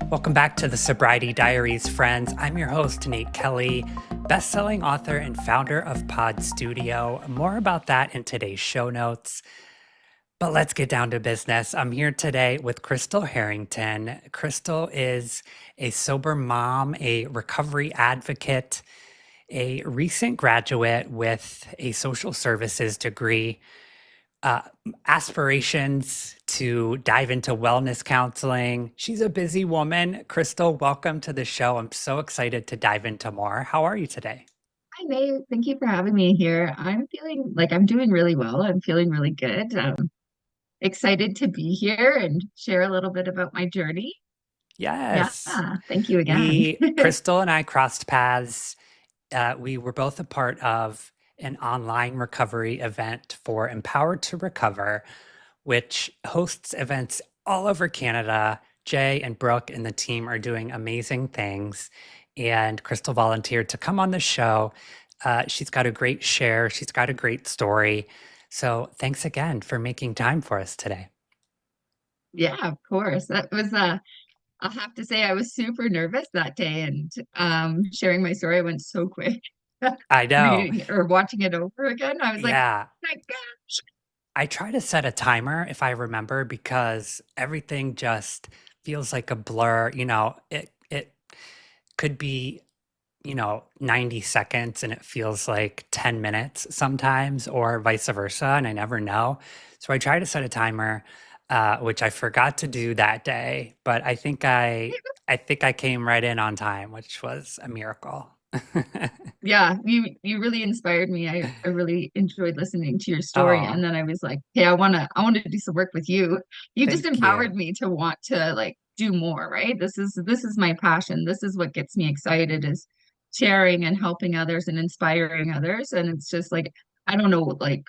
Welcome back to the Sobriety Diaries, friends. I'm your host, Nate Kelly, best-selling author and founder of PodStudio. More about that in today's show notes. But let's get down to business. I'm here today with Krystal Harrington. Krystal is a sober mom, a recovery advocate, a recent graduate with a social services degree, uh, aspirations to dive into wellness counseling. She's a busy woman. Krystal, welcome to the show. I'm so excited to dive into more. How are you today? Hi, Nate. Thank you for having me here. I'm feeling like I'm doing really well. I'm feeling really good. Excited to be here and share a little bit about my journey. Yeah, Yes. thank you again. Krystal and I crossed paths. We were both a part of an online recovery event for Empowered to Recover, which hosts events all over Canada. Jay and Brooke and the team are doing amazing things. And Krystal volunteered to come on the show. She's got a great share, she's got a great story. So thanks again for making time for us today. Yeah, of course. That was I'll have to say I was super nervous that day and sharing my story went so quick. I know. Reading or watching it over again. I was like, Yeah. my gosh. I try to set a timer if I remember because everything just feels like a blur. It could be 90 seconds and it feels like 10 minutes sometimes, or vice versa, and I never know. So I try to set a timer, which I forgot to do that day, but I think I came right in on time, which was a miracle. Yeah, you really inspired me. I really enjoyed listening to your story. Oh, And then I was like, hey, I want to do some work with you. You just thank you. empowered me to want to like do more, right? This is my passion. This is what gets me excited is sharing and helping others and inspiring others. And it's just like I don't know like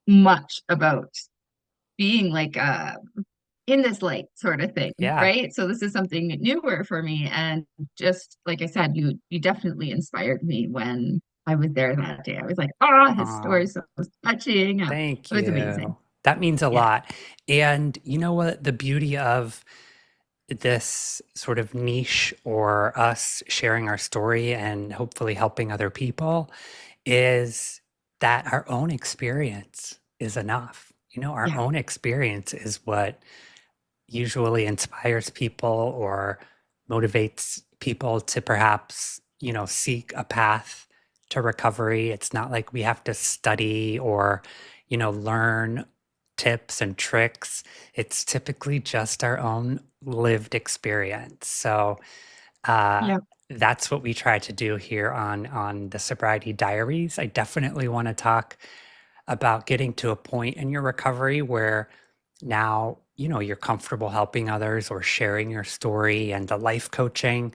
much about being like in this light sort of thing, Yeah. right? So this is something newer for me. And just like I said, you definitely inspired me when I was there that day. I was like, oh, his story Oh, is so touching. It thank was amazing. you. That means a Yeah. lot. And you know what? The beauty of this sort of niche, or us sharing our story and hopefully helping other people, is that our own experience is enough. Our Yeah. own experience is what usually inspires people or motivates people to perhaps, seek a path to recovery. It's not like we have to study or, learn tips and tricks. It's typically just our own lived experience. So uh, Yeah. that's what we try to do here on the Sobriety Diaries. I definitely want to talk about getting to a point in your recovery where now you're comfortable helping others or sharing your story and the life coaching.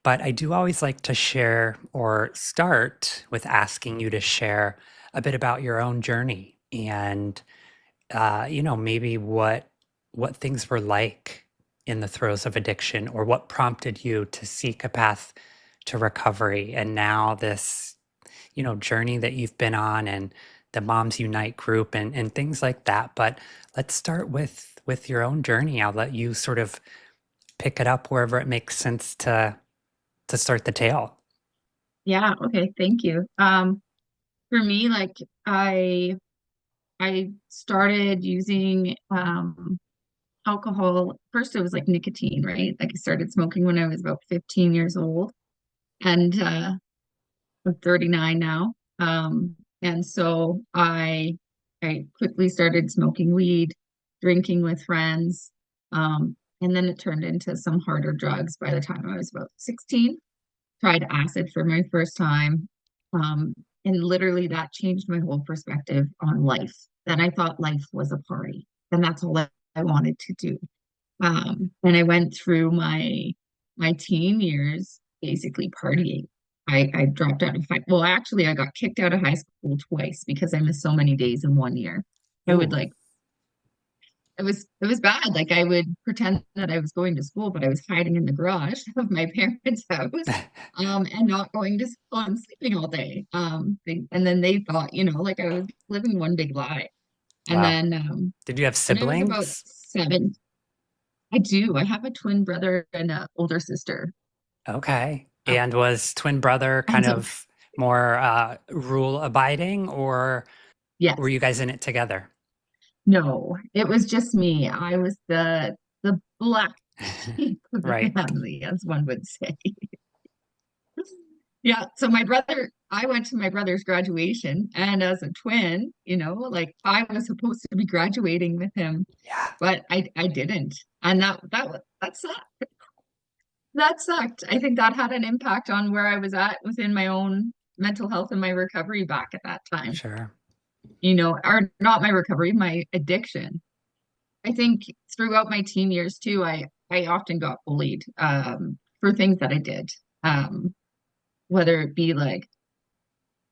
But I do always like to share or start with asking you to share a bit about your own journey and maybe what things were like in the throes of addiction, or what prompted you to seek a path to recovery, and now this journey that you've been on, and the Moms Unite group, and things like that. But let's start with your own journey. I'll let you sort of pick it up wherever it makes sense to start the tale. Yeah. Okay. Thank you. For me, like I I started using alcohol. First it was like nicotine, right? Like I started smoking when I was about 15 years old. And I'm 39 now. And so I quickly started smoking weed, drinking with friends. And then it turned into some harder drugs by the time I was about 16. Tried acid for my first time. And literally that changed my whole perspective on life. Then I thought life was a party, and that's all I wanted to do. And I went through my teen years basically partying. I dropped out of high, well, actually, I got kicked out of high school twice because I missed so many days in one year. I would Ooh. like it was bad. Like I would pretend that I was going to school, but I was hiding in the garage of my parents' house, and not going to school and sleeping all day. And then they thought, like I was living one big lie. And Wow. then Did you have when I was about siblings? 7, I do. I have a twin brother and an older sister. Okay. Um, And was twin brother and kind so, of more rule abiding, or were yes, you guys in it together? no, it was just me. I was the black sheep of the Right. family, as one would say. Yeah. So I went to my brother's graduation, and as a twin, like I was supposed to be graduating with him, Yeah, but I didn't, and that sucked. I think that had an impact on where I was at within my own mental health and my recovery back at that time. sure. Or not my recovery, my addiction. I think throughout my teen years too, I often got bullied for things that I did, um, whether it be like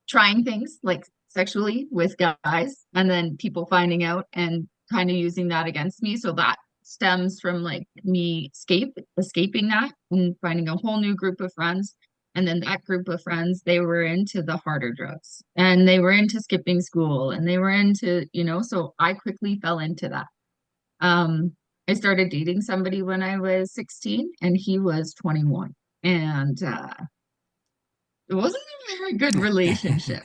trying things like sexually with guys, and then people finding out and kind of using that against me. So that stems from like me escaping that and finding a whole new group of friends. And then that group of friends, they were into the harder drugs and they were into skipping school and they were into, so I quickly fell into that. Um, I started dating somebody when I was 16 and he was 21. And it wasn't a very good relationship.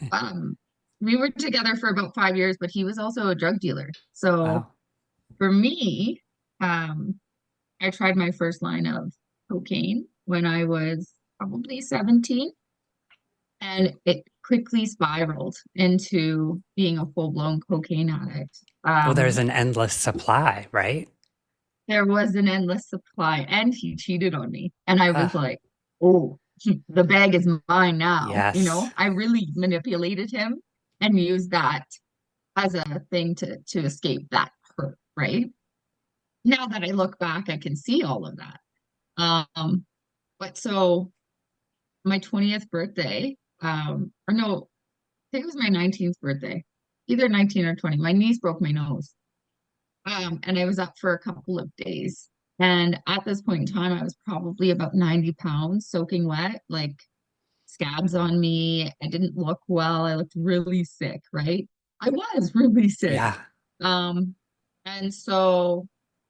We were together for about 5 years, but he was also a drug dealer. So Wow. for me, um, I tried my first line of cocaine when I was probably 17, and it quickly spiraled into being a full-blown cocaine addict. Well, there's Um, an endless supply, right? there was an endless supply, and he cheated on me. And I was Ah, like, oh, the bag is mine now. yes. I really manipulated him and used that as a thing to escape that hurt, right? Now that I look back, I can see all of that. But so my 20th birthday, or no, I think it was my 19th birthday, either 19 or 20. My niece broke my nose. And I was up for a couple of days. And at this point in time, I was probably about 90 pounds, soaking wet, like scabs on me. I didn't look well. I looked really sick, right? I was really sick. Yeah. Um, and so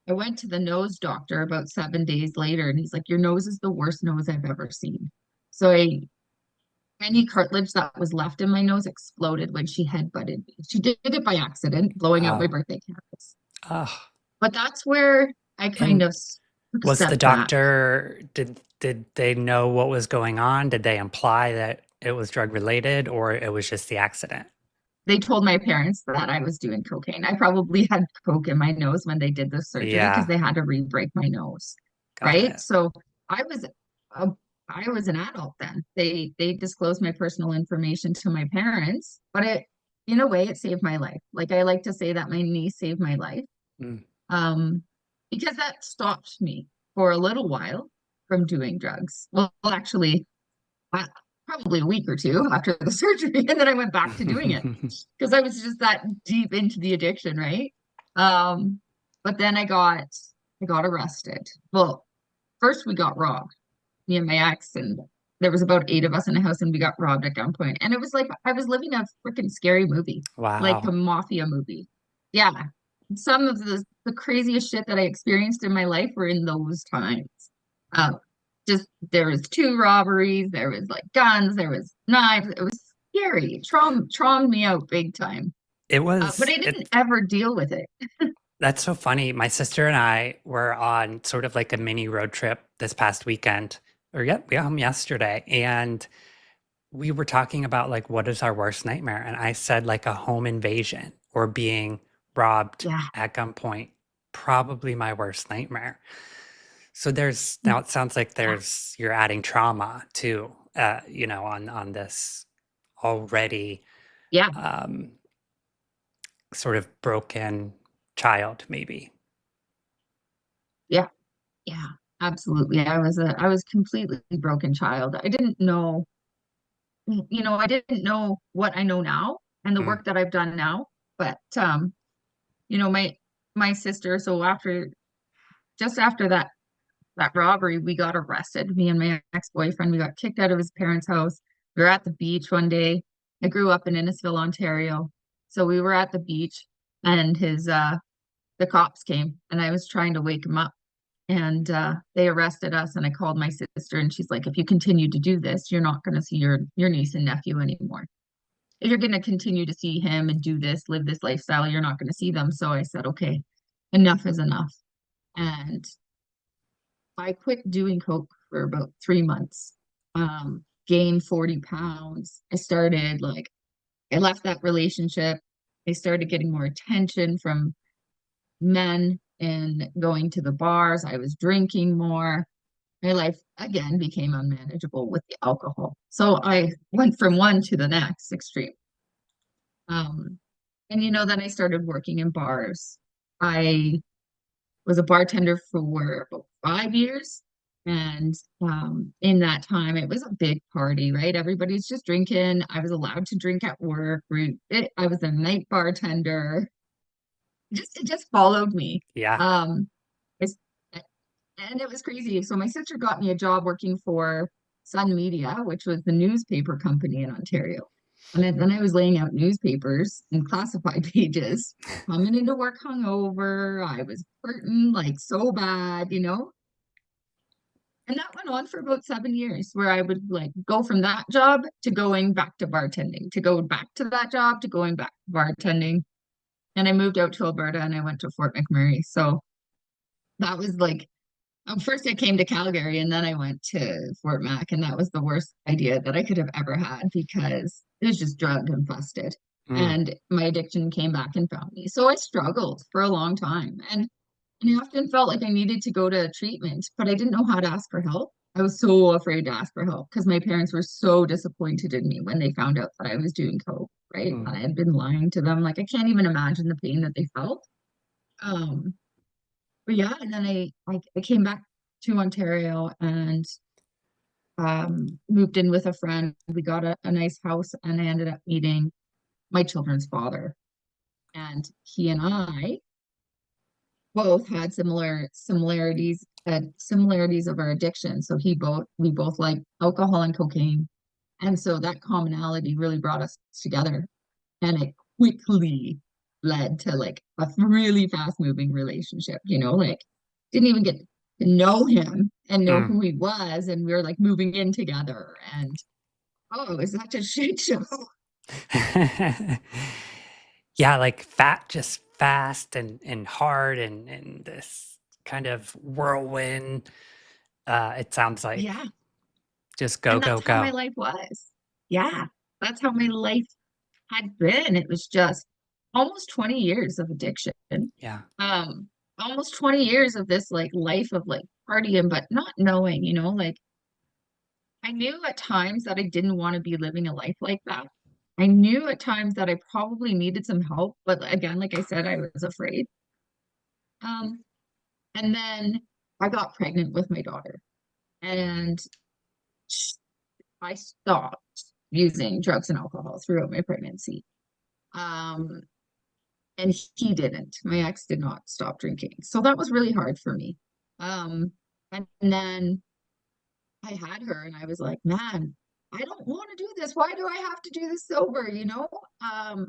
I went to the nose doctor about 7 days later, and he's like, "Your nose is the worst nose I've ever seen." So any cartilage that was left in my nose exploded when she headbutted me. She did it by accident, blowing out my Wow. birthday candles. Oh. But that's where I kind And of took a was the step back. doctor, did they know what was going on? Did they imply that it was drug related or it was just the accident? They told my parents that I was doing cocaine. I probably had coke in my nose when they did the surgery because Yeah, they had to re-break my nose, got right? it. So I was a, I was an adult then. They disclosed my personal information to my parents, but in a way it saved my life. Like I like to say that my niece saved my life. Mm. Um, because that stopped me for a little while from doing drugs. Well, actually, uh, probably a week or two after the surgery, and then I went back to doing it because I was just that deep into the addiction, right? Um, but then I got arrested. Well, first we got robbed, me and my ex, and there was about 8 of us in the house, and we got robbed at gunpoint. And it was like I was living a freaking scary movie, like a Wow. mafia movie. Yeah. Some of the craziest shit that I experienced in my life were in those times. Um, just there was two robberies, there was like guns, there was knives. It was scary. Traumed me out big time. It But was I didn't it ever deal with it. That's so funny. My sister and I were on sort of like a mini road trip this past weekend. Or yep, we got home yesterday. And we were talking about like what is our worst nightmare? And I said like a home invasion or being robbed Yeah. at gunpoint. Probably my worst nightmare. So there's now it sounds like Yeah. you're adding trauma too, on this already Yeah. um, sort of broken child, maybe. Yeah. Yeah. Absolutely. I was completely broken child. I didn't know what I know now and the Mm, work that I've done now. But you know, my sister, so just after that robbery, we got arrested. Me and my ex-boyfriend, we got kicked out of his parents' house. We were at the beach one day. I grew up in Innisfil, Ontario. So we were at the beach and his the cops came and I was trying to wake him up. and they arrested us. And I called my sister, and she's like, if you continue to do this, you're not going to see your niece and nephew anymore. If you're going to continue to see him and do this, live this lifestyle, you're not going to see them. So I said, okay, enough is enough. And I quit doing coke for about 3 months. Gained 40 pounds. I left that relationship. I started getting more attention from men and going to the bars. I was drinking more. My life again became unmanageable with the alcohol. So I went from one to the next extreme. Um, and then I started working in bars. I was a bartender for about 5 years. And in that time, it was a big party, right? Everybody's just drinking. I was allowed to drink at work. I was a night bartender. It just followed me. Yeah. Um, it's, and it was crazy. So my sister got me a job working for Sun Media, which was the newspaper company in Ontario. And then I was laying out newspapers and classified pages, coming into work hungover. I was hurting like so bad. And that went on for about 7 years, where I would like go from that job to going back to bartending, to go back to that job, to going back to bartending. And I moved out to Alberta and I went to Fort McMurray. So that was like, first I came to Calgary and then I went to Fort Mac, and that was the worst idea that I could have ever had because it was just drug infested. Mm, And my addiction came back and found me. So I struggled for a long time. And I often felt like I needed to go to treatment, but I didn't know how to ask for help. I was so afraid to ask for help because my parents were so disappointed in me when they found out that I was doing coke, right? mm. I had been lying to them. Like I can't even imagine the pain that they felt. Um, but yeah, and then I came back to Ontario and moved in with a friend. We got a nice house, and I ended up meeting my children's father. And he and I both had similarities of our addiction. So we both like alcohol and cocaine. And so that commonality really brought us together. And it quickly led to like a really fast moving relationship, like didn't even get to know him and know Mm. who he was. And we were like moving in together. And oh, it was such a shit show. Yeah, like fat, just fast and hard and this kind of whirlwind. It sounds like Yeah. just go, And go, that's how my go. life was. Yeah. That's how my life had been. It was just almost 20 years of addiction. Yeah. Um, Almost 20 years of this like life of like partying, but not knowing, like I knew at times that I didn't want to be living a life like that. I knew at times that I probably needed some help, but again, like I said, I was afraid. Um, and then I got pregnant with my daughter, and I stopped using drugs and alcohol throughout my pregnancy. Um, and he didn't. My ex did not stop drinking. So that was really hard for me. And then I had her and I was like, man, I don't want to do this. Why do I have to do this sober? Um,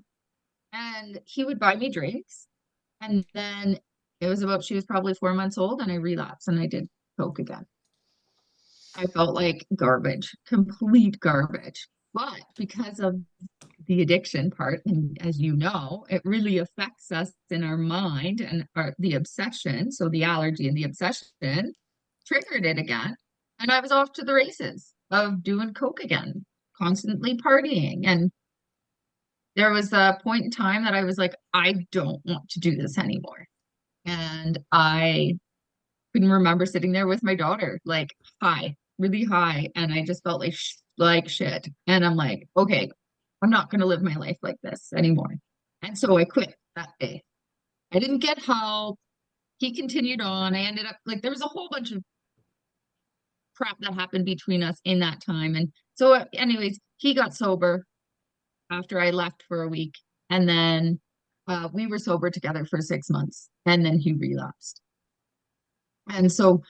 and he would buy me drinks. And then she was probably 4 months old and I relapsed and I did coke again. I felt like garbage, complete garbage. But because of the addiction part, and as you know, it really affects us in our mind and the obsession. So the allergy and the obsession triggered it again. And I was off to the races of doing coke again, constantly partying. And there was a point in time that I was like, I don't want to do this anymore. And I couldn't remember sitting there with my daughter, like high, really high. And I just felt like shit. And I'm like, okay, I'm not going to live my life like this anymore. And so I quit that day. I didn't get help. He continued on. I ended up like there was a whole bunch of crap that happened between us in that time. And so, anyways, he got sober after I left for a week. And then we were sober together for 6 months. And then he relapsed. And so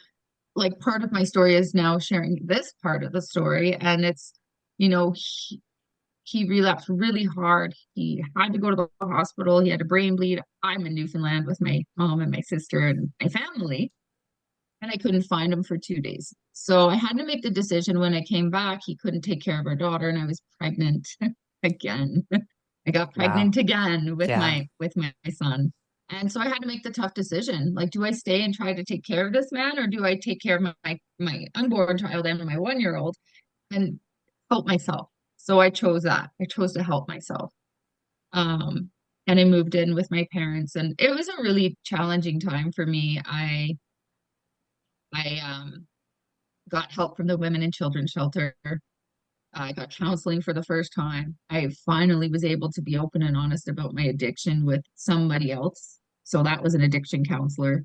like part of my story is now sharing this part of the story. And it's, you know, he relapsed really hard. He had to go to the hospital. He had a brain bleed. I'm in Newfoundland with my mom and my sister and my family. and I couldn't find him for 2 days. So I had to make the decision when I came back. He couldn't take care of our daughter, and I was pregnant again. I got Wow. pregnant again with Yeah. my son. And so I had to make the tough decision. Like, do I stay and try to take care of this man, or do I take care of my unborn child and my 1 year old and help myself? So I chose that. I chose to help myself. Um, and I moved in with my parents, and it was a really challenging time for me. I got help from the women and children shelter. I got counseling for the first time. I finally was able to be open and honest about my addiction with somebody else. So that was an addiction counselor.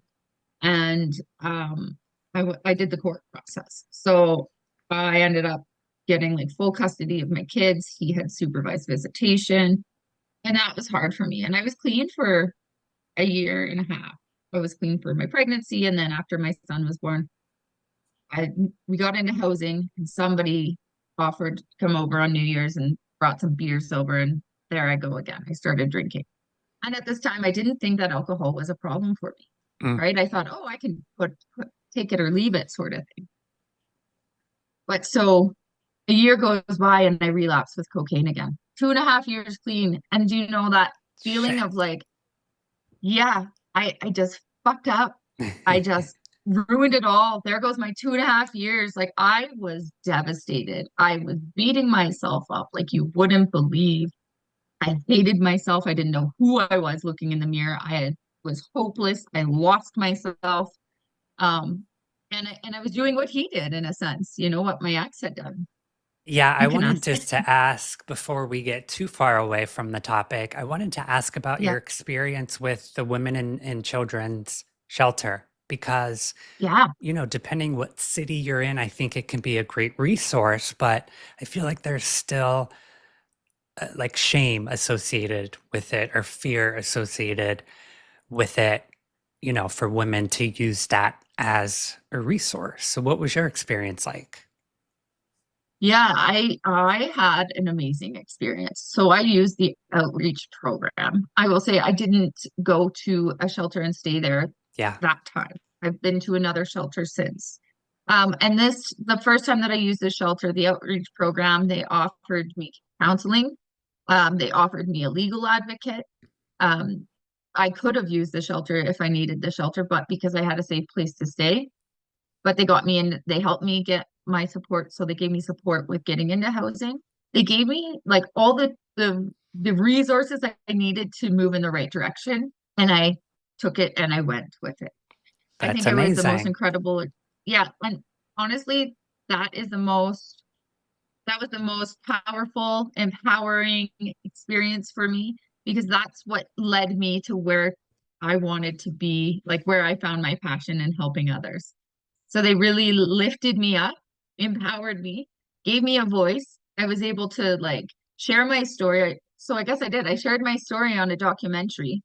And I did the court process. So I ended up getting like full custody of my kids. He had supervised visitation, and that was hard for me. And I was clean for a year and a half. I was clean for my pregnancy, and then after my son was born, I we got into housing, and somebody offered to come over on New Year's and brought some beers over, and there I go again. I started drinking. And at this time, I didn't think that alcohol was a problem for me, Mm. right? I thought, oh, I can take it or leave it sort of thing. But so a year goes by and I relapse with cocaine again. 2.5 years clean. And do you know that feeling Shit. of like, yeah, I just fucked up. I just ruined it all. There goes my 2.5 years. Like I was devastated. I was beating myself up like you wouldn't believe. I hated myself. I didn't know who I was looking in the mirror. Was hopeless. I lost myself. Um, and I was doing what he did in a sense, what my ex had done. Yeah, I You can wanted ask. just to ask before we get too far away from the topic, I wanted to ask about Yeah, your experience with the women in children's shelter because, yeah, depending what city you're in, I think it can be a great resource, but I feel like there's still like shame associated with it or fear associated with it, for women to use that as a resource. So what was your experience like? yeah. I had an amazing experience. So I used the outreach program. I will say I didn't go to a shelter and stay there Yeah. that time. I've been to another shelter since. And the first time that I used the shelter, the outreach program, they offered me counseling. They offered me a legal advocate. Um, I could have used the shelter if I needed the shelter, but because I had a safe place to stay, but they got me in, they helped me get my support. So they gave me support with getting into housing. They gave me like all the resources that I needed to move in the right direction. And I took it and I went with it. I That's think it was the most amazing. incredible. Yeah. And honestly, that is the most that was the most powerful, empowering experience for me because that's what led me to where I wanted to be, like where I found my passion in helping others. So they really lifted me up, empowered me, gave me a voice. I was able to like share my story. So I guess I did. I shared my story on a documentary.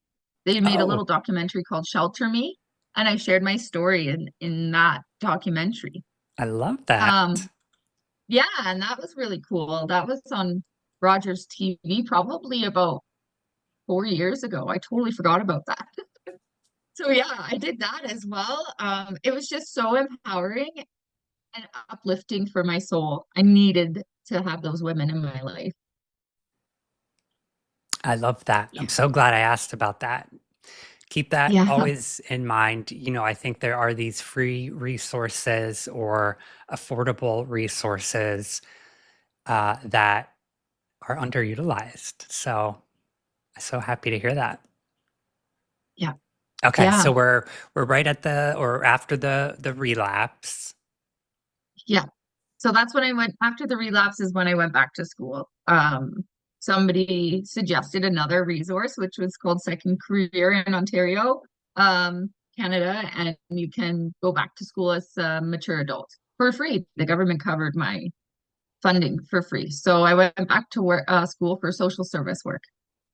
They made a little Oh, documentary called Shelter Me, and I shared my story in that documentary. I love that. Um, yeah, and that was really cool. That was on Rogers TV probably about 4 years ago. I totally forgot about that. So yeah, I did that as well. It was just so empowering and uplifting for my soul. I needed to have those women in my life. I love that. I'm Yeah. so glad I asked about that. Keep that Yeah. always in mind. I think there are these free resources or affordable resources that are underutilized. So, so happy to hear that. Yeah. Okay, Yeah. so we're right at the or after the relapse. Yeah. So that's when I went after the relapse is when I went back to school. Somebody suggested another resource, which was called Second Career in Ontario, Canada, and you can go back to school as a mature adult for free. The government covered my funding for free. So I went back to work, school for social service work.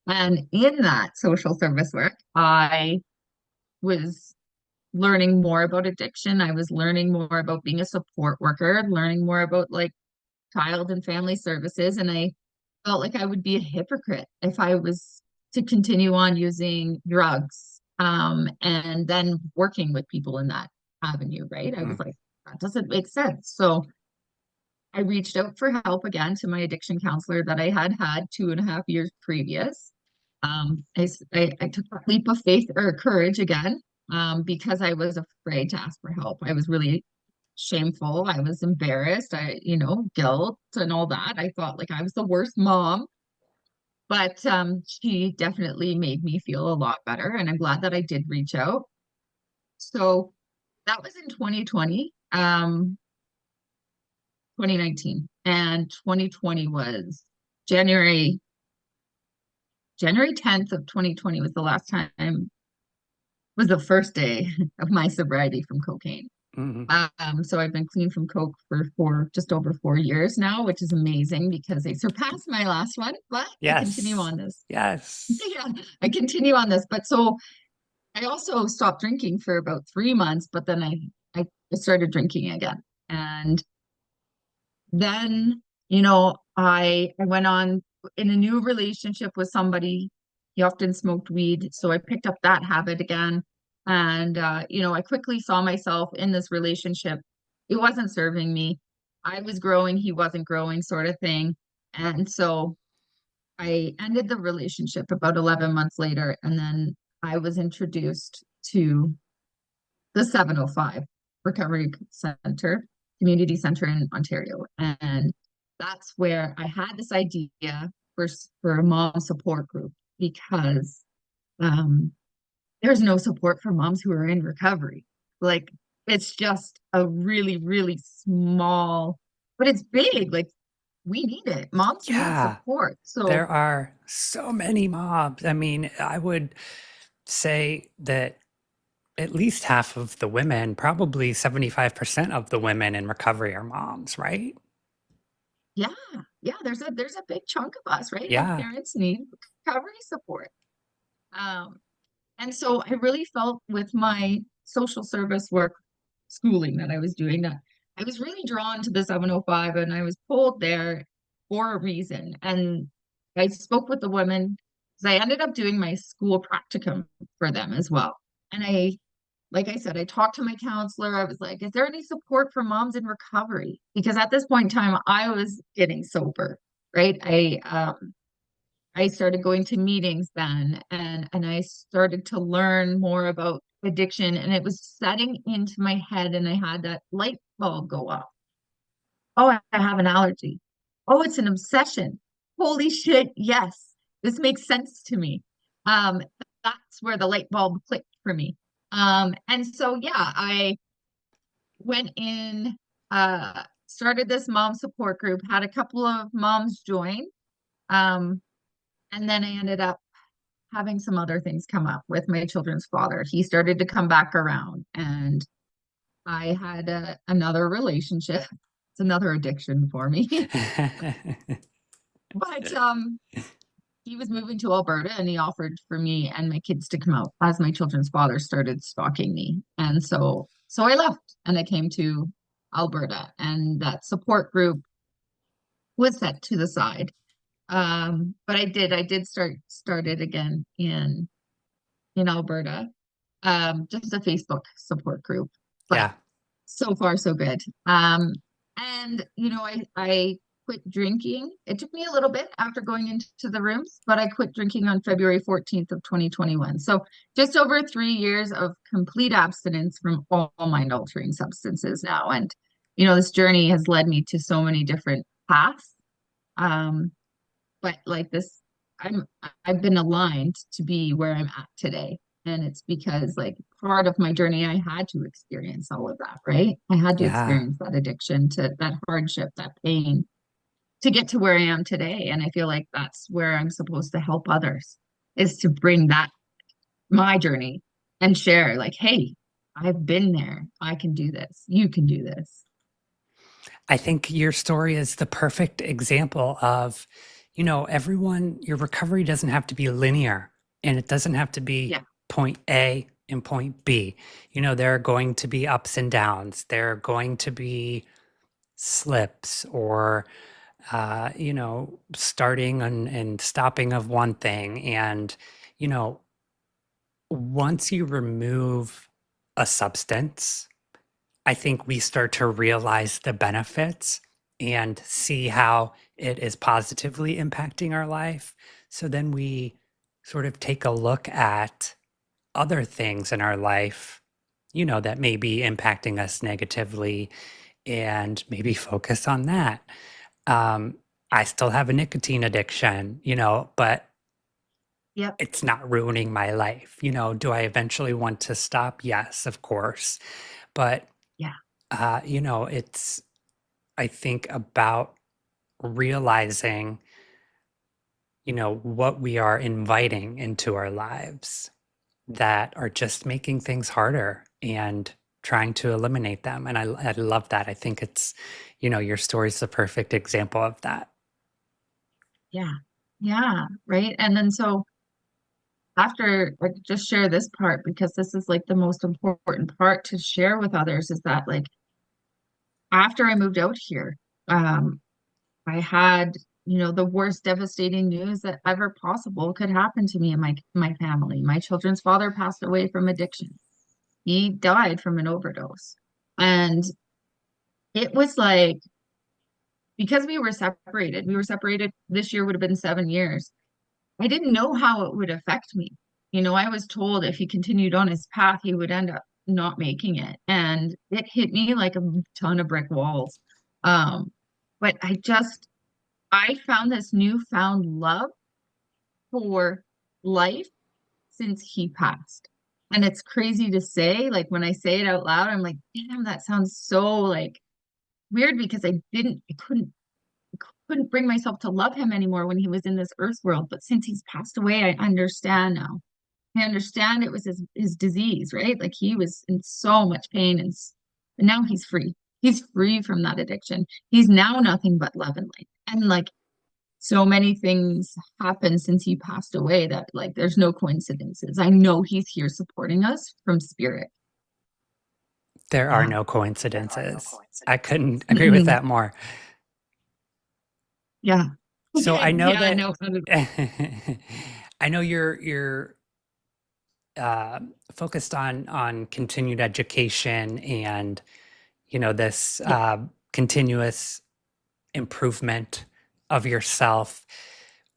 And in that social service work, I was learning more about addiction. I was learning more about being a support worker, learning more about like child and family services. And I felt like I would be a hypocrite if I was to continue on using drugs and then working with people in that. avenue, right? I was Mm, like, that doesn't make sense. So I reached out for help again to my addiction counselor that I had had 2.5 years previous. I took a leap of faith or courage again, because I was afraid to ask for help. I was really shameful. I was embarrassed. Guilt and all that. I thought like I was the worst mom, but she definitely made me feel a lot better. And I'm glad that I did reach out. So that was in 2020, 2019, and 2020 was January, January 10th of 2020 was the last time, was the first day of my sobriety from cocaine. mhm. So I've been clean from coke for just over 4 years now, which is amazing because I surpassed my last one, but I continue Yes. on this. Yes. Yeah, I continue on this. But so I also stopped drinking for about 3 months, but then I started drinking again. And then, I went on in a new relationship with somebody. He often smoked weed, so I picked up that habit again. And I quickly saw myself in this relationship. It wasn't serving me. I was growing, he wasn't growing, sort of thing. And so I ended the relationship about 11 months later, and then I was introduced to the 705 Recovery Center, Community Center in Ontario. And that's where I had this idea for a mom support group because um, there's no support for moms who are in recovery. Like, it's just a really, really small, but it's big. Like, we need it. Moms need Yeah. support. So, There are so many mobs. I mean, I would say that at least half of the women, probably 75% of the women in recovery are moms, right? yeah, yeah, there's a big chunk of us, right? Our Yeah. parents need recovery support. Um, And so I really felt with my social service work schooling that I was doing that I was really drawn to the 705 and I was pulled there for a reason. And I spoke with the women because I ended up doing my school practicum for them as well. And like I said, I talked to my counselor. I was like, is there any support for moms in recovery? Because at this point in time, I was getting sober, right? I started going to meetings then and I started to learn more about addiction and it was setting into my head and I had that light bulb go off. Oh, I have an allergy. Oh, it's an obsession. Holy shit, yes. This makes sense to me. Um, that's where the light bulb clicked for me. And so yeah, I went in, started this mom support group, had a couple of moms join. Um, and then I ended up having some other things come up with my children's father. He started to come back around, and I had another relationship. It's another addiction for me. But he was moving to Alberta, and he offered for me and my kids to come out as my children's father started stalking me, and so I left and I came to Alberta, and that support group was set to the side. But I did started again in Alberta, just a Facebook support group. But Yeah. so far, so good. And I quit drinking. It took me a little bit after going into the rooms, but I quit drinking on February 14th of 2021. So just over 3 years of complete abstinence from all mind-altering substances now. And this journey has led me to so many different paths. Um, but like this, I'm I've been aligned to be where I'm at today. And it's because like part of my journey, I had to experience all of that, right? I had to Yeah. experience that addiction to that hardship, that pain to get to where I am today. And I feel like that's where I'm supposed to help others is to bring that my journey and share like, hey, I've been there. I can do this. You can do this. I think your story is the perfect example of, everyone, your recovery doesn't have to be linear and it doesn't have to be Yeah. point A and point B. There are going to be ups and downs. There are going to be slips or, starting and stopping of one thing. And, you know, once you remove a substance, I think we start to realize the benefits and see how it is positively impacting our life. So then we sort of take a look at other things in our life, that may be impacting us negatively and maybe focus on that. Um, I still have a nicotine addiction, but Yep. it's not ruining my life. Do I eventually want to stop? Yes, of course. But, Yeah. it's, I think about realizing, what we are inviting into our lives that are just making things harder and trying to eliminate them. And I love that. I think it's, your story's the perfect example of that. Yeah. Yeah. Right. And then so after, like, just share this part because this is like the most important part to share with others is that, like, after I moved out here, um, I had, the worst devastating news that ever possible could happen to me and my family. My children's father passed away from addiction. He died from an overdose. And it was like, because we were separated, this year would have been 7 years. I didn't know how it would affect me. I was told if he continued on his path, he would end up not making it. And it hit me like a ton of brick walls. Um, but I found this newfound love for life since he passed. And it's crazy to say, like when I say it out loud, I'm like, damn, that sounds so like weird because I couldn't bring myself to love him anymore when he was in this earth world. But since he's passed away, I understand now. I understand it was his disease, right? Like he was in so much pain and now he's free. He's free from that addiction. He's now nothing but love and light. And like so many things happened since he passed away that like there's no coincidences. I know he's here supporting us from spirit. There are Yeah. no coincidences. I couldn't agree with Mm-mm. that more. Yeah. So I know Yeah, that no. I know you're uh, focused on continued education and this Yeah. continuous improvement of yourself.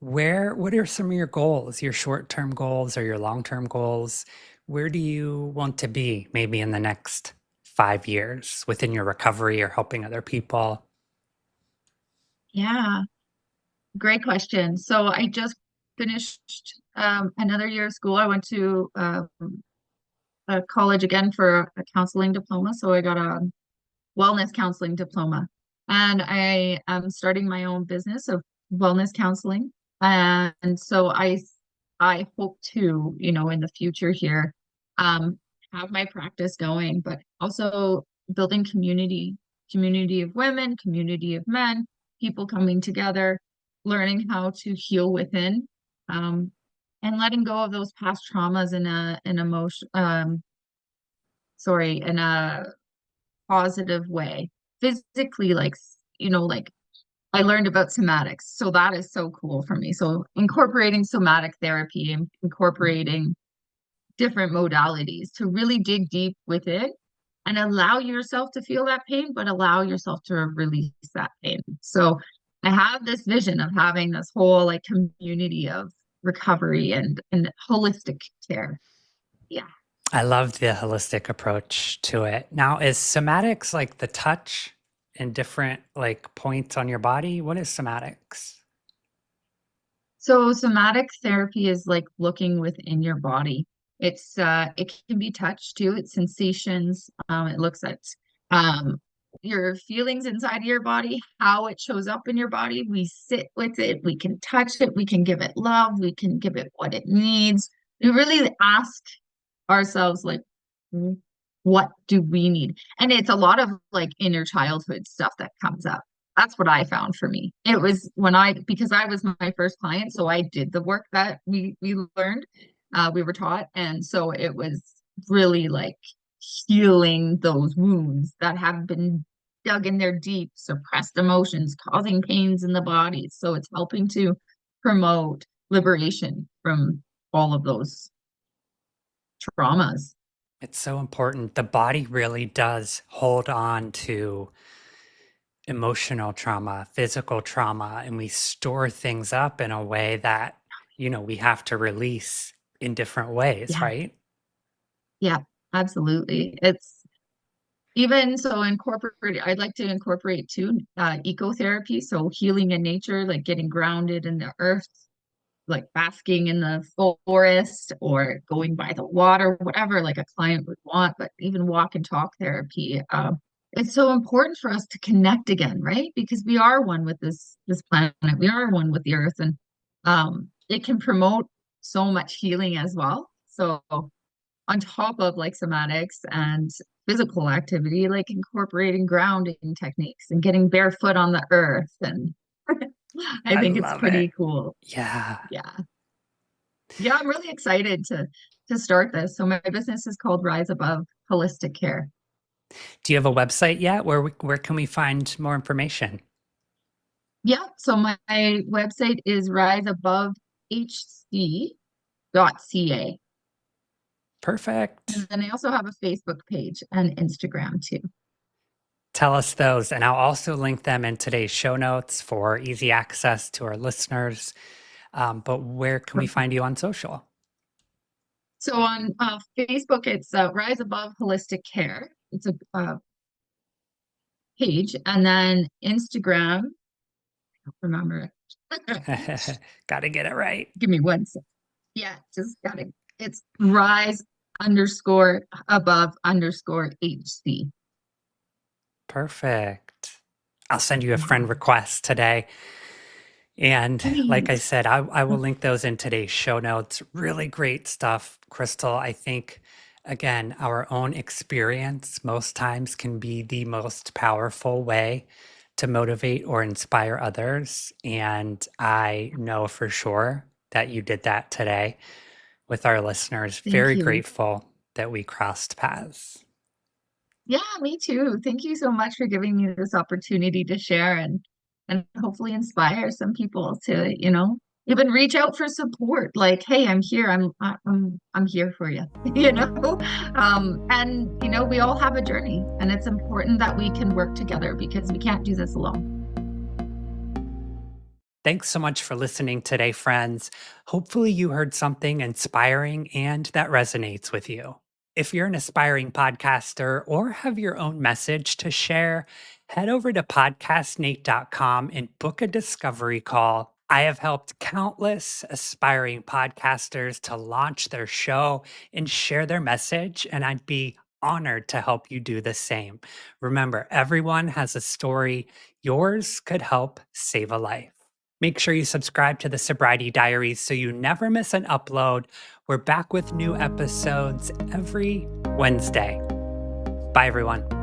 What are some of your goals, your short-term goals or your long-term goals? Where do you want to be maybe in the next 5 years within your recovery or helping other people? Yeah. Great question. So I just finished another year of school. I went to college again for a counseling diploma. So I got a wellness counseling diploma. And I am starting my own business of wellness counseling. And so I hope to, in the future here, um, have my practice going, but also building community of women, community of men, people coming together, learning how to heal within, um, and letting go of those past traumas in an emotion, in a positive way. Physically, like, like I learned about somatics. So that is so cool for me. So incorporating somatic therapy and incorporating different modalities to really dig deep with it and allow yourself to feel that pain, but allow yourself to release that pain. So I have this vision of having this whole like community of recovery and holistic care. Yeah. I love the holistic approach to it. Now, is somatics like the touch in different like points on your body? What is somatics? So somatic therapy is like looking within your body. It can be touched too. It's sensations. It looks at um your feelings inside of your body, how it shows up in your body. We sit with it, we can touch it, we can give it love, we can give it what it needs. We really ask ourselves like what do we need? And it's a lot of like inner childhood stuff that comes up. That's what I found for me. It was because I was my first client, so I did the work that we learned, we were taught, and so it was really like healing those wounds that have been dug in there deep, suppressed emotions, causing pains in the body. So it's helping to promote liberation from all of those traumas. It's so important. The body really does hold on to emotional trauma, physical trauma, and we store things up in a way that, we have to release in different ways, Yeah, right? yeah, absolutely. It's even so incorporate, I'd like to incorporate too, ecotherapy. So healing in nature, like getting grounded in the earth, like basking in the forest or going by the water, whatever like a client would want, but even walk and talk therapy. It's so important for us to connect again, right? Because we are one with this planet, we are one with the earth, and it can promote so much healing as well. So on top of like somatics and physical activity, like incorporating grounding techniques and getting barefoot on the earth, and I I think it's love it. pretty cool. Yeah. Yeah. Yeah, I'm really excited to start this. So my business is called Rise Above Holistic Care. Do you have a website yet? Where can we find more information? Yeah, so my website is riseabovehc.ca. Perfect. And then I also have a Facebook page and Instagram too. Tell us those, and I'll also link them in today's show notes for easy access to our listeners. But where can we find you on social? So on Facebook, it's Rise Above Holistic Care. It's a page. And then Instagram, I don't remember it. Got to get it right. Give me one second. Yeah, just got it. It's Rise underscore above underscore HC. Perfect. I'll send you a friend Yeah, request today. And like I please. said, I will link those in today's show notes. Really great stuff, Krystal. I think, again, our own experience most times can be the most powerful way to motivate or inspire others. And I know for sure that you did that today with our listeners. Thank Very you. grateful that we crossed paths. Yeah, me too. Thank you so much for giving me this opportunity to share and hopefully inspire some people to, even reach out for support. Like, hey, I'm here. I'm here for you. You know? And we all have a journey and it's important that we can work together because we can't do this alone. Thanks so much for listening today, friends. Hopefully, you heard something inspiring and that resonates with you. If you're an aspiring podcaster or have your own message to share, head over to podcastnate.com and book a discovery call. I have helped countless aspiring podcasters to launch their show and share their message, and I'd be honored to help you do the same. Remember, everyone has a story. Yours could help save a life. Make sure you subscribe to the Sobriety Diaries so you never miss an upload. We're back with new episodes every Wednesday. Bye, everyone.